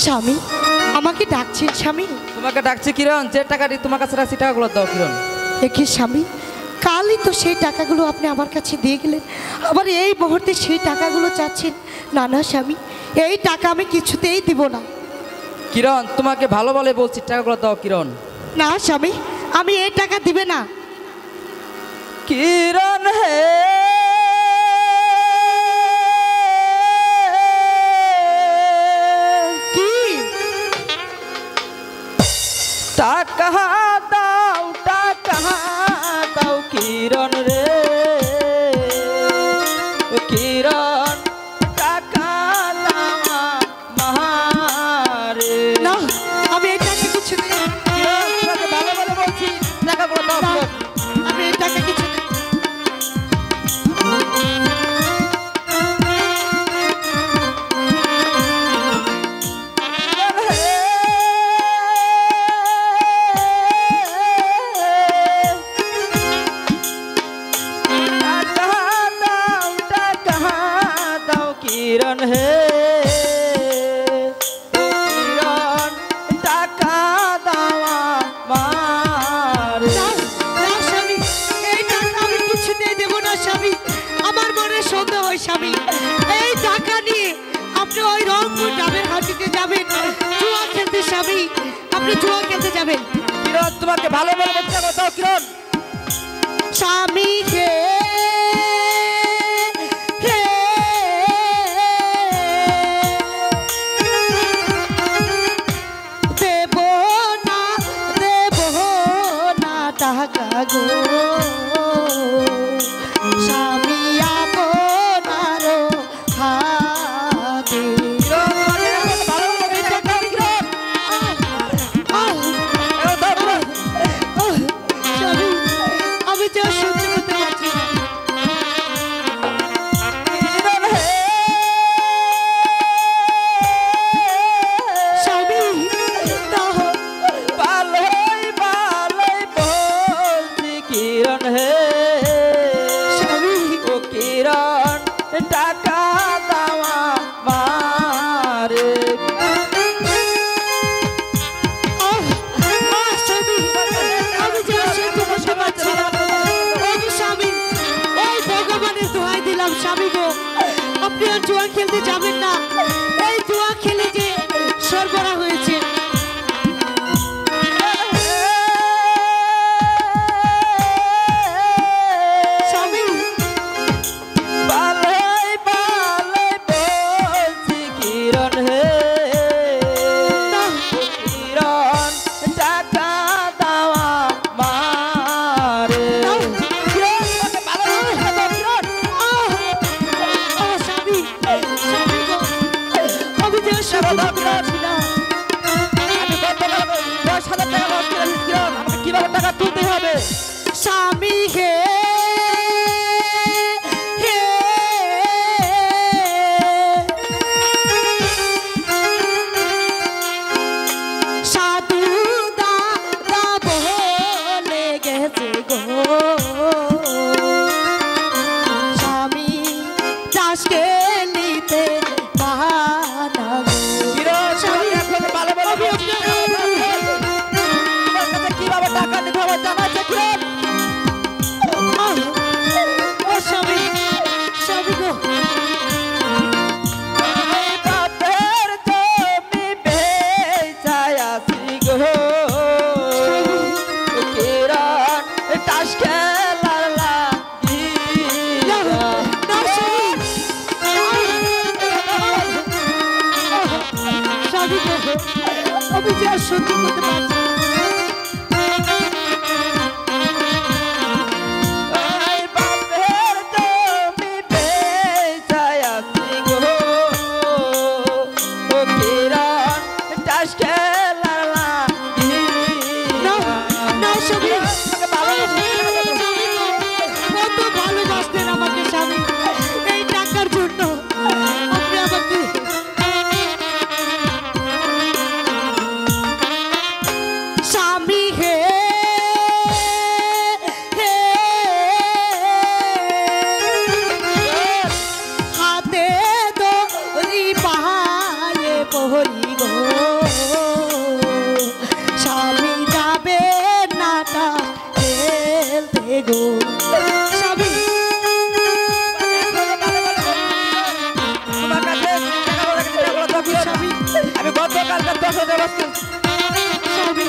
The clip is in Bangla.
স্বামী আমাকে ডাকছেন স্বামী? তোমাকে ডাকছি কিরণ, যে টাকাটি তোমার কাছে রাখছি টাকাগুলো দাও কিরণ। একই স্বামী, কালই তো সেই টাকাগুলো আপনি আমার কাছে দিয়ে গেলেন, আবার এই মুহূর্তে সেই টাকাগুলো চাচ্ছেন। না না স্বামী, এই টাকা আমি কিছুতেই দিব না। কিরণ তোমাকে ভালো বলে বলছি, টাকাগুলো দাও কিরণ। না স্বামী, আমি এই টাকা দিবে না। কিরণ হে কি টাকা দাও, টাকা দাও কিরণ রে, ও কিরণ টাকা দাও মারে। না, আমি এই টাকা কিছু দিই না। কিরণ তোমাকে ভালো বলে বলছি, টাকাগুলো দাও না, কিরণ। আমি এই টাকা কিছু দিই না। কিরণ হে কিরণ টাকা দাওয়া মার। না, না স্বামী, এই টাকা আমি কিছুতেই দেব না স্বামী। আমার মনে সন্দেহ হয় স্বামী, এই টাকা নিয়ে আপনি ওই রংপুর ডাবের হাটিতে যাবেন জুয়া খেলতে। স্বামী, আপনি জুয়া খেলতে যাবেন। কিরণ তোমাকে ভালো বলে বলতে দাও কিরণ। স্বামী হে হে, দেব না দেব না টাকা গো, স্বামী আপনার হাতে। কিরণ তোমাকে ভালো বলে বলতে দাও কিরণ। স্বামী, আমি যা সহ্য করতে পারছি না। কিরণ হে স্বামী, না, ভালোই ভালোই বলছি কিরণ হে, স্বামী, ও কিরণ টাকা দাওয়া মারে। স্বামী, আমি যা সহ্য করতে পারছি না। ওগো স্বামী, ওই ভগবানের দোহাই দিলাম স্বামী গো, আপনি আর জুয়া খেলতে যাবেন না। এই জুয়া খেলে যে সরবরাহ হয়েছে। স্বামী, ভালোই ভালোই বলছি কিরণ হে, না, কিরণ টাকা দাওয়া মারে। না, কিরণ তোমাকে ভালো বলে দাও কিরণ। স্বামী, স্বামী গো, আমি যে সহ্য করতে পারছি না। আমি গতকাল 10,000 টাকা লস করেছি কিরণ, আমাকে কিভাবে টাকা তুলতে হবে। স্বামী হে হে, সাধু দাদা বলে গেছে গো, স্বামী চাষকে নিতে বাহানা গো। কিরণ তোমাকে এখন ভালো বলে বলছি, তোমার কাছে কিভাবে টাকা নিতে হবে জানা আছে কিরণ। ও স্বামী, স্বামী গো, এই বাপের জমি বেচায় আসি গো, কিরণ তাস খেলার লাগিয়া। না স্বামী, স্বামী গো, আমি যে আর সহ্য করতে পারছি না। এই বাপের জমি বেচায় আসি গো, কিরণ তাস খেলার না, লাগিয়া। না স্বামী, তোমাকে ভালো স্বামী গো, কত ভালোবাসতেন আমাকে স্বামী, এই টাকার জন্য আপনি আমাকে। হরি গো স্বামী যাবে না তা খেলতে গো স্বামী তোমার কাছে টাকা পয়সা কিছু নেই, বলো তো কি? স্বামী আমি গতকালকে 10,000 স্বামী